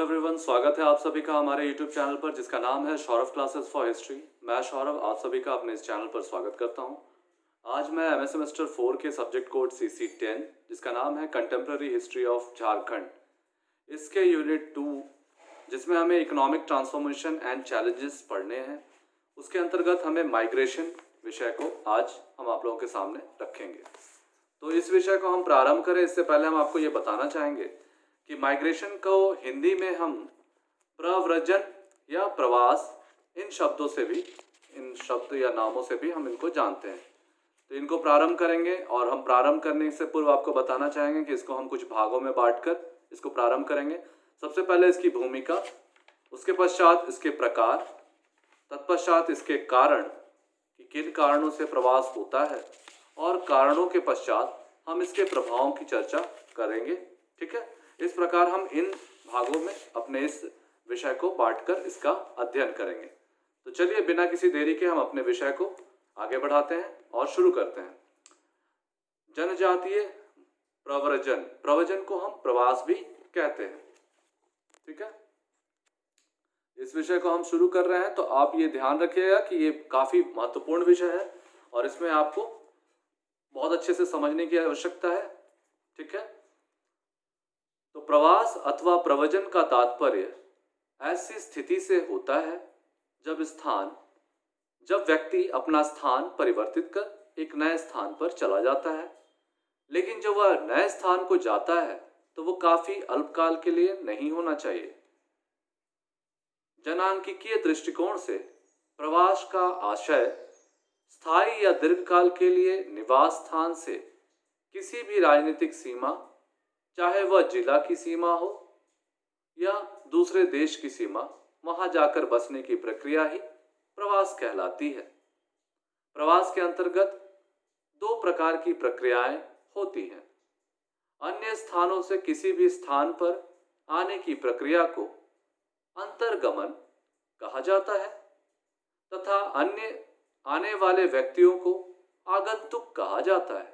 Everyone, स्वागत है आप सभी का हमारे यूट्यूब चैनल पर जिसका नाम है सौरभ क्लासेस फॉर हिस्ट्री। मैं सौरभ आप सभी का अपने इस चैनल पर स्वागत करता हूं। आज मैं एमए सेमेस्टर 4 के सब्जेक्ट कोड CC10 जिसका नाम है कंटेम्प्रेरी हिस्ट्री ऑफ झारखंड, इसके यूनिट 2 जिसमें हमें इकोनॉमिक ट्रांसफॉर्मेशन एंड चैलेंजेस पढ़ने हैं, उसके अंतर्गत हमें माइग्रेशन विषय को आज हम आप लोगों के सामने रखेंगे। तो इस विषय को हम प्रारंभ करें इससे पहले हम आपको ये बताना चाहेंगे कि माइग्रेशन को हिंदी में हम प्रव्रजन या प्रवास इन शब्दों से भी, इन शब्द या नामों से भी हम इनको जानते हैं। तो इनको प्रारंभ करेंगे और हम प्रारंभ करने से पूर्व आपको बताना चाहेंगे कि इसको हम कुछ भागों में बांटकर इसको प्रारंभ करेंगे। सबसे पहले इसकी भूमिका, उसके पश्चात इसके प्रकार, तत्पश्चात इसके कारण कि किन कारणों से प्रवास होता है, और कारणों के पश्चात हम इसके प्रभावों की चर्चा करेंगे। ठीक है, इस प्रकार हम इन भागों में अपने इस विषय को बांटकर इसका अध्ययन करेंगे। तो चलिए बिना किसी देरी के हम अपने विषय को आगे बढ़ाते हैं और शुरू करते हैं। जनजातीय प्रव्रजन, प्रव्रजन को हम प्रवास भी कहते हैं। ठीक है, इस विषय को हम शुरू कर रहे हैं तो आप ये ध्यान रखिएगा कि ये काफी महत्वपूर्ण विषय है और इसमें आपको बहुत अच्छे से समझने की आवश्यकता है। ठीक है, तो प्रवास अथवा प्रव्रजन का तात्पर्य ऐसी स्थिति से होता है जब व्यक्ति अपना स्थान परिवर्तित कर एक नए स्थान पर चला जाता है, लेकिन जब वह नए स्थान को जाता है तो वो काफी अल्पकाल के लिए नहीं होना चाहिए। जनांकीय दृष्टिकोण से प्रवास का आशय स्थायी या दीर्घकाल के लिए निवास स्थान से किसी भी राजनीतिक सीमा, चाहे वह जिला की सीमा हो या दूसरे देश की सीमा, वहां जाकर बसने की प्रक्रिया ही प्रवास कहलाती है। प्रवास के अंतर्गत दो प्रकार की प्रक्रियाएं होती हैं। अन्य स्थानों से किसी भी स्थान पर आने की प्रक्रिया को अंतर्गमन कहा जाता है तथा अन्य आने वाले व्यक्तियों को आगंतुक कहा जाता है।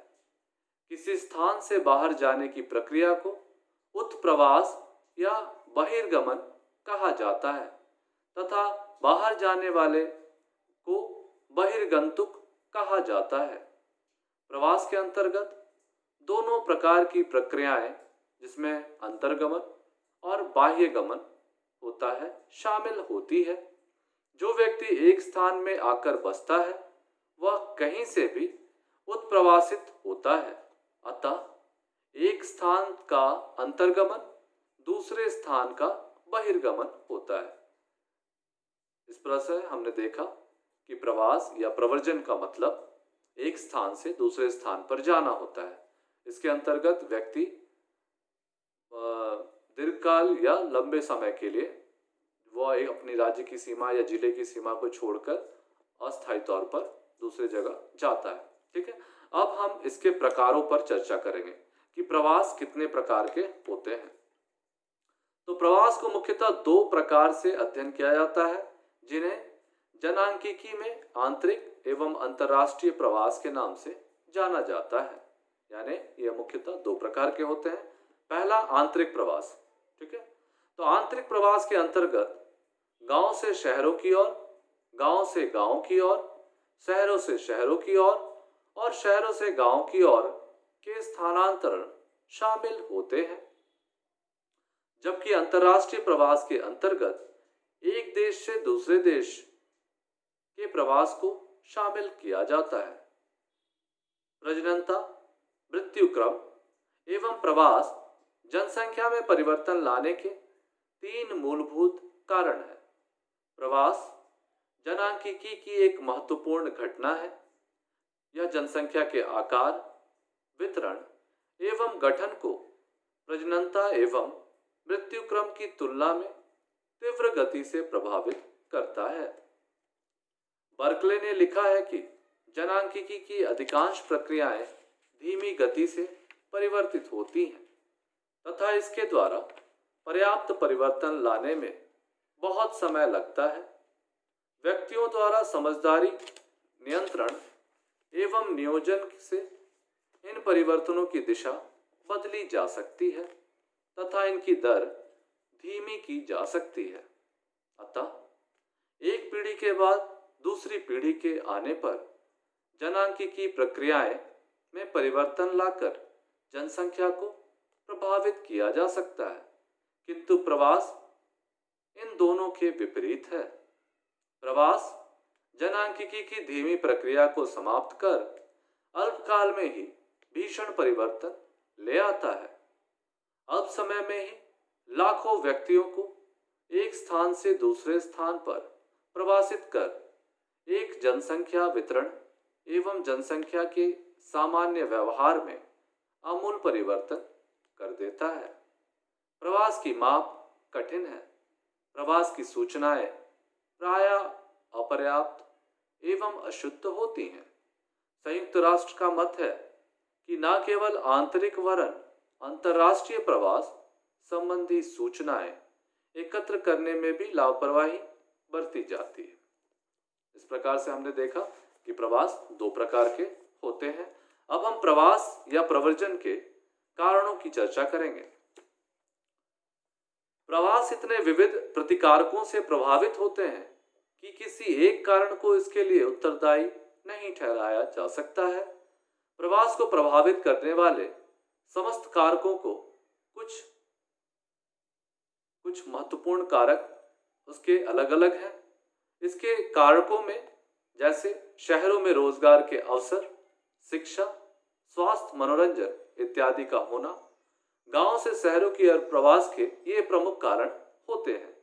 किसी स्थान से बाहर जाने की प्रक्रिया को उत्प्रवास या बहिर्गमन कहा जाता है तथा बाहर जाने वाले को बहिर्गंतुक कहा जाता है। प्रवास के अंतर्गत दोनों प्रकार की प्रक्रियाएं, जिसमें अंतर्गमन और बाह्यगमन होता है, शामिल होती है। जो व्यक्ति एक स्थान में आकर बसता है वह कहीं से भी उत्प्रवासित होता है। अतः एक स्थान का अंतर्गमन दूसरे स्थान का बहिर्गमन होता है। इस प्रकार से हमने देखा कि प्रवास या प्रव्रजन का मतलब एक स्थान से दूसरे स्थान पर जाना होता है। इसके अंतर्गत व्यक्ति दीर्घकाल या लंबे समय के लिए वह एक अपनी राज्य की सीमा या जिले की सीमा को छोड़कर अस्थायी तौर पर दूसरे जगह जाता है। ठीक है, अब हम इसके प्रकारों पर चर्चा करेंगे कि प्रवास कितने प्रकार के होते हैं। तो प्रवास को मुख्यतः दो प्रकार से अध्ययन किया जाता है, जिन्हें जनांकीकी में आंतरिक एवं अंतर्राष्ट्रीय प्रवास के नाम से जाना जाता है। यानी यह मुख्यतः दो प्रकार के होते हैं। पहला, आंतरिक प्रवास। ठीक है, तो आंतरिक प्रवास के अंतर्गत गांव से शहरों की ओर, गांव से गांव की ओर, शहरों से शहरों की ओर और शहरों से गांव की ओर के स्थानांतरण शामिल होते हैं। जबकि अंतर्राष्ट्रीय प्रवास के अंतर्गत एक देश से दूसरे देश के प्रवास को शामिल किया जाता है। प्रजननता, मृत्युक्रम एवं प्रवास जनसंख्या में परिवर्तन लाने के तीन मूलभूत कारण हैं। प्रवास जनांकीकी की एक महत्वपूर्ण घटना है। यह जनसंख्या के आकार, वितरण एवं गठन को प्रजननता एवं मृत्युक्रम की तुलना में तीव्र गति से प्रभावित करता है। बर्कले ने लिखा है कि जनांकीकी की अधिकांश प्रक्रियाएं धीमी गति से परिवर्तित होती हैं तथा इसके द्वारा पर्याप्त परिवर्तन लाने में बहुत समय लगता है। व्यक्तियों द्वारा समझदारी, नियंत्रण एवं नियोजन से इन परिवर्तनों की दिशा बदली जा सकती है तथा इनकी दर धीमी की जा सकती है। अतः एक पीढ़ी के बाद दूसरी पीढ़ी के आने पर जनांकीकी प्रक्रियाएं में परिवर्तन लाकर जनसंख्या को प्रभावित किया जा सकता है, किंतु प्रवास इन दोनों के विपरीत है। प्रवास जनांकीकी की धीमी प्रक्रिया को समाप्त कर अल्पकाल में ही भीषण परिवर्तन ले आता है। अल्प समय में ही लाखों व्यक्तियों को एक स्थान से दूसरे स्थान पर प्रवासित कर एक जनसंख्या वितरण एवं जनसंख्या के सामान्य व्यवहार में आमूल परिवर्तन कर देता है। प्रवास की माप कठिन है। प्रवास की सूचनाएं प्रायः अपर्याप्त एवं अशुद्ध होती हैं। संयुक्त राष्ट्र का मत है कि न केवल आंतरिक वरन अंतर्राष्ट्रीय प्रवास संबंधी सूचनाएं एकत्र करने में भी लापरवाही बरती जाती है। इस प्रकार से हमने देखा कि प्रवास दो प्रकार के होते हैं। अब हम प्रवास या प्रव्रजन के कारणों की चर्चा करेंगे। प्रवास इतने विविध प्रतिकारकों से प्रभावित होते हैं कि किसी एक कारण को इसके लिए उत्तरदायी नहीं ठहराया जा सकता है। प्रवास को प्रभावित करने वाले समस्त कारकों को कुछ महत्वपूर्ण कारक उसके अलग अलग हैं। इसके कारकों में जैसे शहरों में रोजगार के अवसर, शिक्षा, स्वास्थ्य, मनोरंजन इत्यादि का होना, गांव से शहरों की ओर प्रवास के ये प्रमुख कारण होते हैं।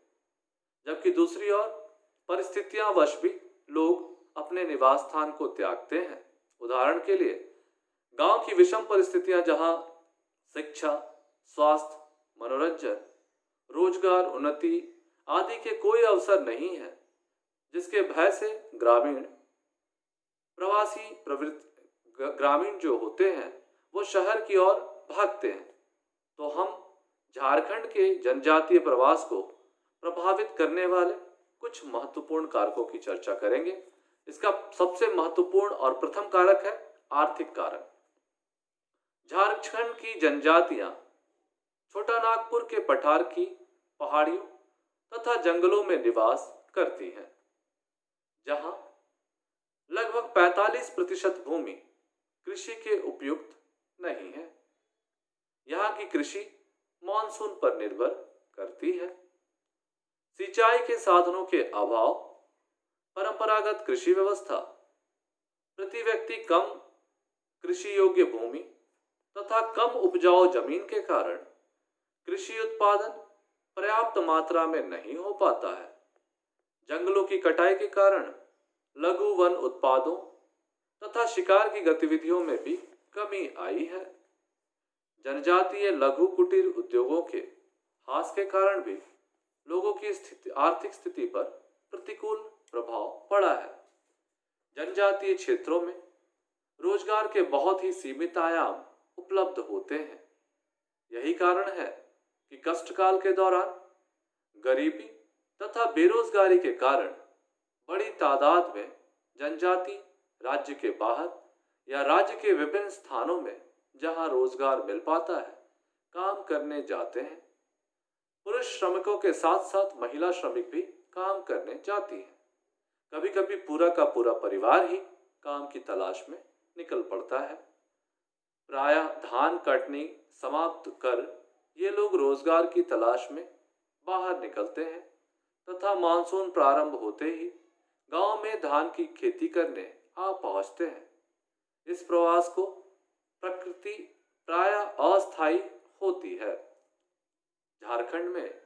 जबकि दूसरी ओर परिस्थितियां वश भी लोग अपने निवास स्थान को त्यागते हैं। उदाहरण के लिए गांव की विषम परिस्थितियां जहां शिक्षा, स्वास्थ्य, मनोरंजन, रोजगार, उन्नति आदि के कोई अवसर नहीं है, जिसके भय से ग्रामीण जो होते हैं वो शहर की ओर भागते हैं। तो हम झारखंड के जनजातीय प्रवास को प्रभावित करने वाले कुछ महत्वपूर्ण कारकों की चर्चा करेंगे। इसका सबसे महत्वपूर्ण और प्रथम कारक है आर्थिक कारक। झारखंड की जनजातियां छोटा नागपुर के पठार की पहाड़ियों तथा जंगलों में निवास करती हैं, जहां लगभग 45% भूमि कृषि के उपयुक्त नहीं है। यहाँ की कृषि मानसून पर निर्भर करती है। सिंचाई के साधनों के अभाव, परंपरागत कृषि व्यवस्था, प्रति व्यक्ति कम कृषि योग्य भूमि तथा कम उपजाऊ जमीन के कारण कृषि उत्पादन पर्याप्त मात्रा में नहीं हो पाता है। जंगलों की कटाई के कारण लघु वन उत्पादों तथा शिकार की गतिविधियों में भी कमी आई है। जनजातीय लघु कुटीर उद्योगों के ह्रास के कारण भी लोगों की आर्थिक स्थिति पर प्रतिकूल प्रभाव पड़ा है। जनजातीय क्षेत्रों में रोजगार के बहुत ही सीमित आयाम उपलब्ध होते हैं। यही कारण है कि कष्टकाल के दौरान गरीबी तथा बेरोजगारी के कारण बड़ी तादाद में जनजाति राज्य के बाहर या राज्य के विभिन्न स्थानों में जहां रोजगार मिल पाता है काम करने जाते हैं। पुरुष श्रमिकों के साथ साथ महिला श्रमिक भी काम करने जाती हैं। कभी कभी पूरा का पूरा परिवार ही काम की तलाश में निकल पड़ता है। प्रायः धान कटनी समाप्त कर ये लोग रोजगार की तलाश में बाहर निकलते हैं तथा मानसून प्रारंभ होते ही गांव में धान की खेती करने आ पहुंचते हैं। इस प्रवास को प्रकृति प्रायः अस्थायी होती है। झारखंड में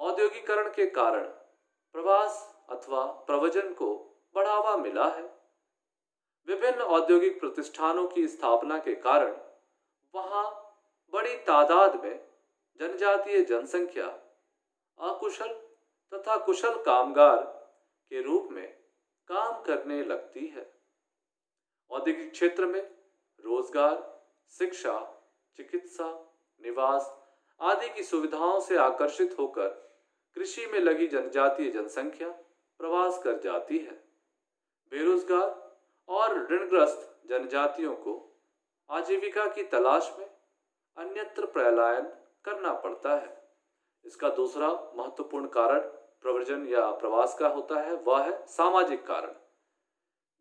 औद्योगिकरण के कारण प्रवास अथवा प्रव्रजन को बढ़ावा मिला है। विभिन्न औद्योगिक प्रतिष्ठानों की स्थापना के कारण वहां बड़ी तादाद में जनजातीय जनसंख्या अकुशल तथा कुशल कामगार के रूप में काम करने लगती है। औद्योगिक क्षेत्र में रोजगार, शिक्षा, चिकित्सा, निवास आदि की सुविधाओं से आकर्षित होकर कृषि में लगी जनजातीय जनसंख्या प्रवास कर जाती है। बेरोजगार और ऋणग्रस्त जनजातियों को आजीविका की तलाश में अन्यत्र पलायन करना पड़ता है। इसका दूसरा महत्वपूर्ण कारण प्रव्रजन या प्रवास का होता है, वह है सामाजिक कारण।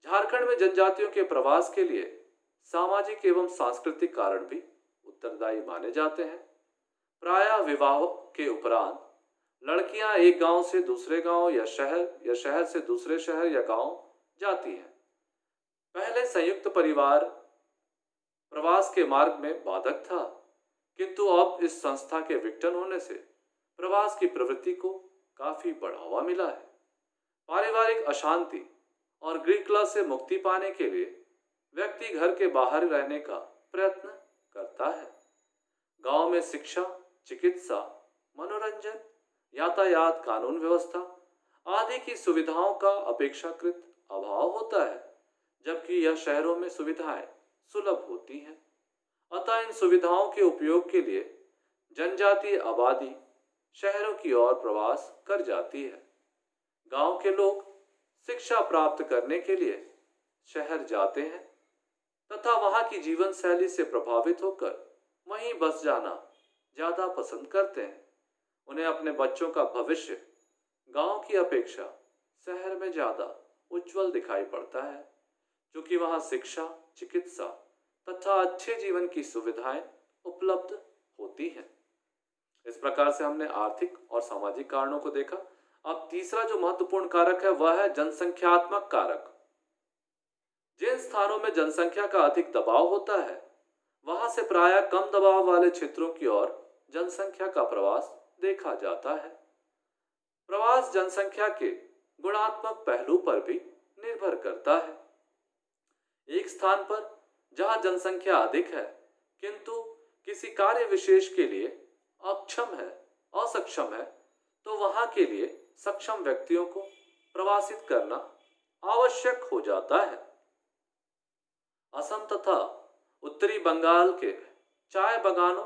झारखंड में जनजातियों के प्रवास के लिए सामाजिक एवं सांस्कृतिक कारण भी उत्तरदायी माने जाते हैं। प्रायः विवाह के उपरांत लड़कियां एक गांव से दूसरे गांव या शहर से दूसरे शहर या गांव जाती हैं। पहले संयुक्त परिवार प्रवास के मार्ग में बाधक था, किंतु अब इस संस्था के विघटन होने से प्रवास की प्रवृत्ति को काफी बढ़ावा मिला है। पारिवारिक अशांति और गृह से मुक्ति पाने के लिए व्यक्ति घर के बाहर रहने का प्रयत्न करता है। गांव में शिक्षा, चिकित्सा, मनोरंजन, यातायात, कानून व्यवस्था आदि की सुविधाओं का अपेक्षाकृत अभाव होता है, जबकि यह शहरों में सुविधाएं सुलभ होती हैं। अतः इन सुविधाओं के उपयोग के लिए जनजातीय आबादी शहरों की ओर प्रवास कर जाती है। गांव के लोग शिक्षा प्राप्त करने के लिए शहर जाते हैं तथा वहां की जीवन शैली से प्रभावित होकर वहीं बस जाना ज्यादा पसंद करते हैं। उन्हें अपने बच्चों का भविष्य गांव की अपेक्षा शहर में ज्यादा उज्जवल दिखाई पड़ता है, क्योंकि वहां शिक्षा, चिकित्सा तथा अच्छे जीवन की सुविधाएं उपलब्ध होती हैं। इस प्रकार से हमने आर्थिक और सामाजिक कारणों को देखा। अब तीसरा जो महत्वपूर्ण कारक है वह है जनसंख्यात्मक कारक। जिन स्थानों में जनसंख्या का अधिक दबाव होता है, वहां से प्रायः कम दबाव वाले क्षेत्रों की ओर जनसंख्या का प्रवास देखा जाता है। प्रवास जनसंख्या के गुणात्मक पहलू पर भी निर्भर करता है। एक स्थान पर जहां जनसंख्या अधिक है, किंतु किसी कार्य विशेष के लिए असक्षम है, तो वहां के लिए सक्षम व्यक्तियों को प्रवासित करना आवश्यक हो जाता है। असम तथा उत्तरी बंगाल के चाय बागानों,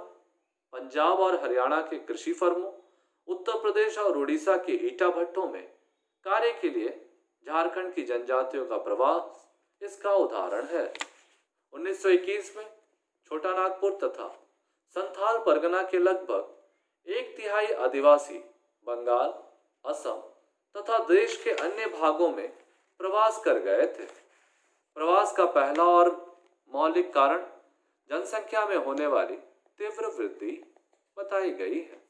पंजाब और हरियाणा के कृषि फर्मों, उत्तर प्रदेश और उड़ीसा के ईटा भट्टों में कार्य के लिए झारखंड की जनजातियों का प्रवास इसका उदाहरण है। 1921 में छोटा नागपुर तथा संथाल परगना के लगभग 1/3 आदिवासी बंगाल, असम तथा देश के अन्य भागों में प्रवास कर गए थे। प्रवास का पहला और मौलिक कारण जनसंख्या में होने वाली तीव्र वृद्धि बताई गई है।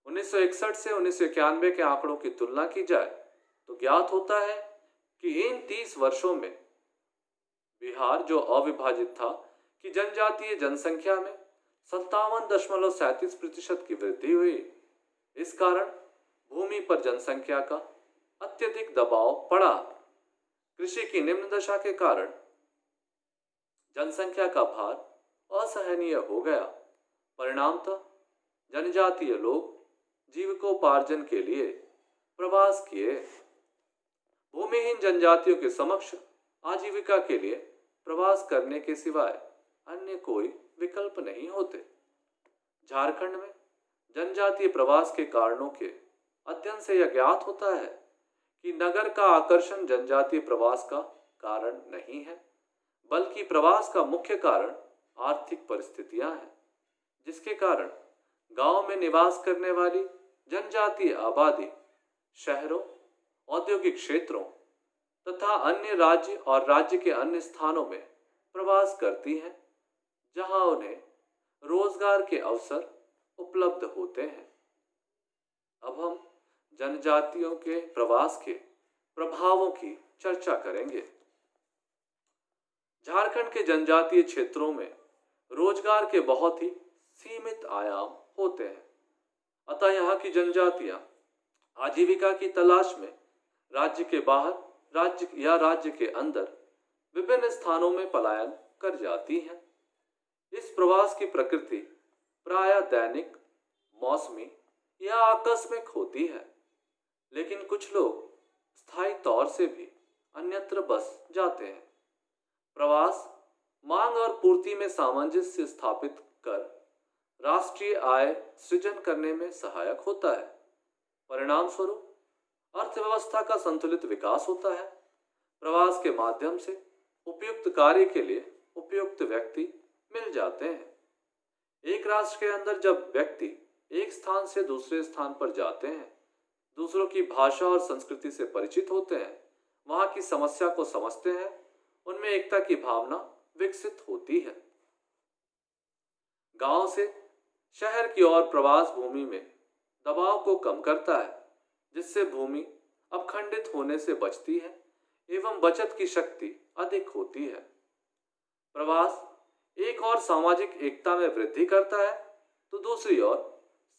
1961 से 1991 के आंकड़ों की तुलना की जाए तो ज्ञात होता है कि इन 30 वर्षों में बिहार, जो अविभाजित था, की जनजातीय जनसंख्या में 57.37% की वृद्धि हुई। इस कारण भूमि पर जनसंख्या का अत्यधिक दबाव पड़ा। कृषि की निम्न दशा के कारण जनसंख्या का भार असहनीय हो गया। परिणामतः जनजातीय लोग जीविकोपार्जन के लिए प्रवास किए। भूमिहीन जनजातियों के समक्ष आजीविका के लिए प्रवास करने के सिवाय अन्य कोई विकल्प नहीं होते। झारखंड में जनजातीय प्रवास के कारणों के अध्ययन से यह ज्ञात होता है कि नगर का आकर्षण जनजातीय प्रवास का कारण नहीं है, बल्कि प्रवास का मुख्य कारण आर्थिक परिस्थितियां हैं, जिसके कारण गांव में निवास करने वाली जनजातीय आबादी शहरों, औद्योगिक क्षेत्रों तथा अन्य राज्य और राज्य के अन्य स्थानों में प्रवास करती हैं, जहां उन्हें रोजगार के अवसर उपलब्ध होते हैं। अब हम जनजातियों के प्रवास के प्रभावों की चर्चा करेंगे। झारखंड के जनजातीय क्षेत्रों में रोजगार के बहुत ही सीमित आयाम होते हैं, अतः यहाँ की जनजातियां आजीविका की तलाश में राज्य के बाहर, राज्य के अंदर विभिन्न स्थानों में पलायन कर जाती हैं। इस प्रवास की प्रकृति प्रायः दैनिक, मौसमी या आकस्मिक होती है, लेकिन कुछ लोग स्थायी तौर से भी अन्यत्र बस जाते हैं। प्रवास मांग और पूर्ति में सामंजस्य स्थापित कर राष्ट्रीय आय सृजन करने में सहायक होता है। परिणाम स्वरूप अर्थव्यवस्था का संतुलित विकास होता है। प्रवास के माध्यम से उपयुक्त कार्य के लिए उपयुक्त व्यक्ति मिल जाते हैं। एक राष्ट्र के अंदर जब व्यक्ति एक स्थान से दूसरे स्थान पर जाते हैं, दूसरों की भाषा और संस्कृति से परिचित होते हैं, वहां की समस्या को समझते हैं, उनमें एकता की भावना विकसित होती है। गांव से शहर की ओर प्रवास भूमि में दबाव को कम करता है, जिससे भूमि अपखंडित होने से बचती है एवं बचत की शक्ति अधिक होती है। प्रवास एक और सामाजिक एकता में वृद्धि करता है, तो दूसरी ओर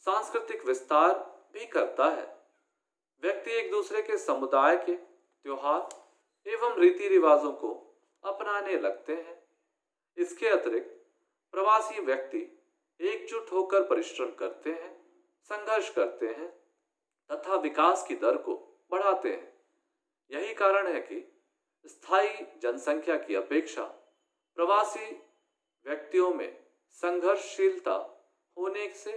सांस्कृतिक विस्तार भी करता है। व्यक्ति एक दूसरे के समुदाय के त्योहार एवं रीति रिवाजों को अपनाने लगते हैं। इसके अतिरिक्त प्रवासी व्यक्ति एकजुट होकर परिश्रम करते हैं, संघर्ष करते हैं तथा विकास की दर को बढ़ाते हैं। यही कारण है कि स्थायी जनसंख्या की अपेक्षा प्रवासी व्यक्तियों में संघर्षशीलता होने से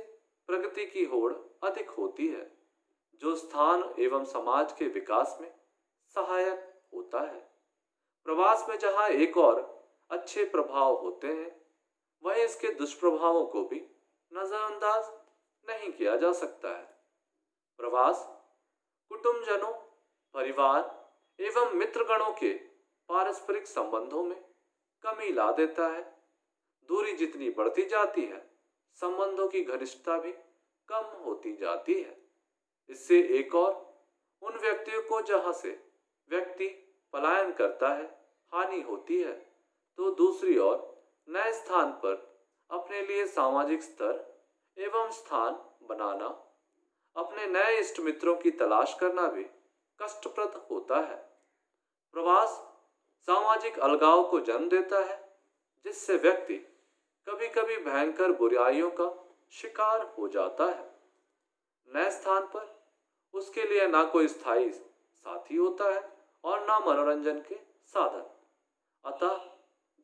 प्रगति की होड़ अधिक होती है, जो स्थान एवं समाज के विकास में सहायक होता है। प्रवास में जहां एक और अच्छे प्रभाव होते हैं, वहीं इसके दुष्प्रभावों को भी नजरअंदाज नहीं किया जा सकता है। प्रवास कुटुंबजनों, परिवार एवं मित्रगणों के पारस्परिक संबंधों में कमी ला देता है। दूरी जितनी बढ़ती जाती है, संबंधों की घनिष्ठता भी कम होती जाती है। इससे एक और उन व्यक्तियों को जहां से व्यक्ति पलायन करता है हानि होती है, तो दूसरी ओर नए स्थान पर अपने लिए सामाजिक स्तर एवं स्थान बनाना, अपने नए इष्ट मित्रों की तलाश करना भी कष्टप्रद होता है। प्रवास सामाजिक अलगाव को जन्म देता है, जिससे व्यक्ति कभी कभी भयंकर बुराइयों का शिकार हो जाता है। नए स्थान पर उसके लिए ना कोई स्थायी साथी होता है और ना मनोरंजन के साधन। अतः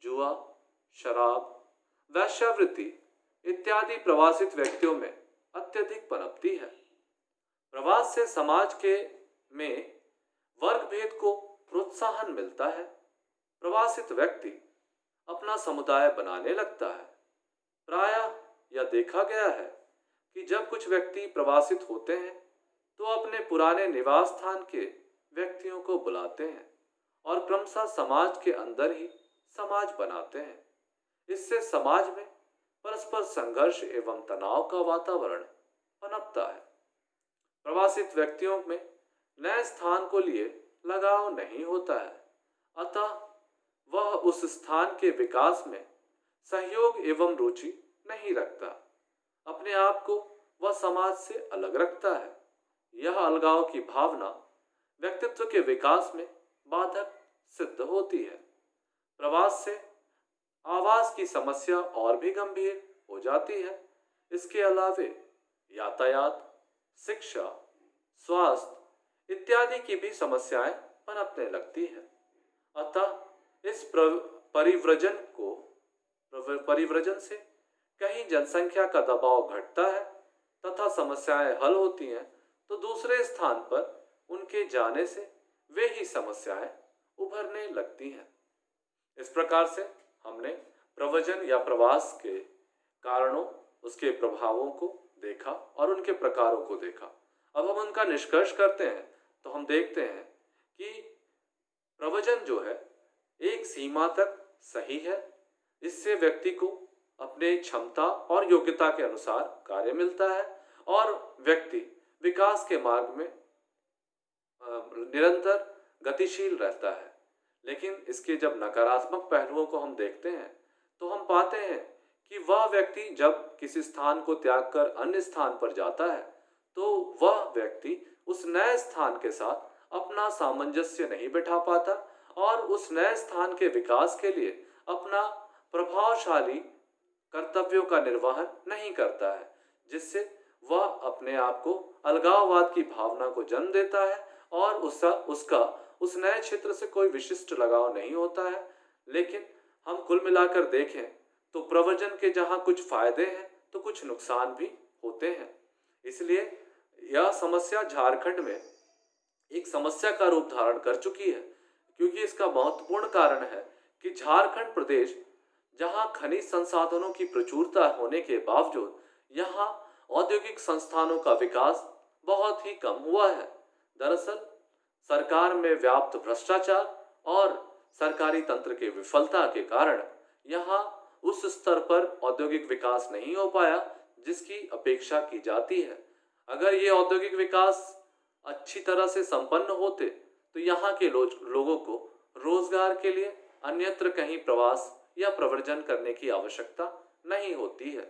जुआ, शराब, वेश्यावृत्ति इत्यादि प्रवासित व्यक्तियों में अत्यधिक पनपती है। प्रवास से समाज के में वर्ग भेद को प्रोत्साहन मिलता है। प्रवासित व्यक्ति अपना समुदाय बनाने लगता है। प्रायः यह देखा गया है कि जब कुछ व्यक्ति प्रवासित होते हैं, तो अपने पुराने निवास स्थान के व्यक्तियों को बुलाते हैं और क्रमशः समाज के अंदर ही समाज बनाते हैं। इससे समाज में परस्पर संघर्ष एवं तनाव का वातावरण पनपता है। प्रवासित व्यक्तियों में नए स्थान को लिए लगाव नहीं होता है, अतः वह उस स्थान के विकास में सहयोग एवं रुचि नहीं रखता। अपने आप को वह समाज से अलग रखता है। यह अलगाव की भावना व्यक्तित्व के विकास में बाधक सिद्ध होती है। प्रवास से आवास की समस्या और भी गंभीर हो जाती है। इसके अलावे यातायात, शिक्षा, स्वास्थ्य इत्यादि की भी समस्याएं पनपने लगती है। अतः इस परिव्रजन से कहीं जनसंख्या का दबाव घटता है तथा समस्याएं हल होती हैं, तो दूसरे स्थान पर उनके जाने से वे ही समस्याएं उभरने लगती हैं। इस प्रकार से हमने प्रव्रजन या प्रवास के कारणों, उसके प्रभावों को देखा और उनके प्रकारों को देखा। अब हम उनका निष्कर्ष करते हैं, तो हम देखते हैं कि प्रव्रजन जो है एक सीमा तक सही है। इससे व्यक्ति को अपने क्षमता और योग्यता के अनुसार कार्य मिलता है और व्यक्ति विकास के मार्ग में निरंतर गतिशील रहता है। लेकिन इसके जब नकारात्मक पहलुओं को हम देखते हैं, तो हम पाते हैं कि वह व्यक्ति जब किसी स्थान को त्याग कर अन्य स्थान पर जाता है, तो वह व्यक्ति उस नए स्थान के साथ अपना सामंजस्य नहीं बिठा पाता और उस नए स्थान के विकास के लिए अपना प्रभावशाली कर्तव्यों का निर्वहन नहीं करता है, जिससे वह अपने आप को अलगाववाद की भावना को जन्म देता है और उसका उस नए क्षेत्र से कोई विशिष्ट लगाव नहीं होता है। लेकिन हम कुल मिलाकर देखें तो प्रव्रजन के जहां कुछ फायदे हैं, तो कुछ नुकसान भी होते हैं। इसलिए यह समस्या झारखंड में एक समस्या का रूप धारण कर चुकी है, क्योंकि इसका महत्वपूर्ण कारण है कि झारखंड प्रदेश जहां खनिज संसाधनों की प्रचुरता होने के बावजूद यहाँ औद्योगिक संस्थानों का विकास बहुत ही कम हुआ है। दरअसल सरकार में व्याप्त भ्रष्टाचार और सरकारी तंत्र की विफलता के कारण यहाँ उस स्तर पर औद्योगिक विकास नहीं हो पाया जिसकी अपेक्षा की जाती है। अगर ये औद्योगिक विकास अच्छी तरह से संपन्न होते तो यहाँ के लोगों को रोजगार के लिए अन्यत्र कहीं प्रवास या प्रव्रजन करने की आवश्यकता नहीं होती है।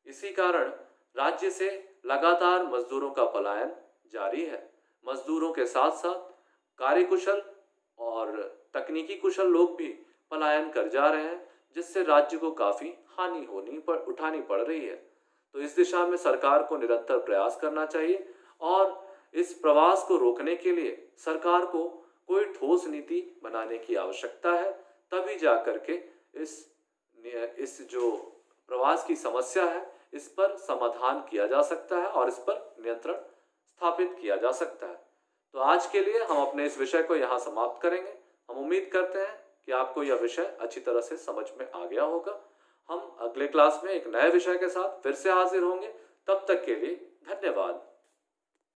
इसी कारण राज्य से लगातार मजदूरों का पलायन जारी है। मजदूरों के साथ साथ कार्यकुशल और तकनीकी कुशल लोग भी पलायन कर जा रहे हैं, जिससे राज्य को काफी हानि उठानी पड़ रही है। तो इस दिशा में सरकार को निरंतर प्रयास करना चाहिए और इस प्रवास को रोकने के लिए सरकार को कोई ठोस नीति बनाने की आवश्यकता है। तभी जाकर के इस जो प्रवास की समस्या है इस पर समाधान किया जा सकता है और इस पर नियंत्रण स्थापित किया जा सकता है। तो आज के लिए हम अपने इस विषय को यहाँ समाप्त करेंगे। हम उम्मीद करते हैं कि आपको यह विषय अच्छी तरह से समझ में आ गया होगा। हम अगले क्लास में एक नए विषय के साथ फिर से हाजिर होंगे। तब तक के लिए धन्यवाद।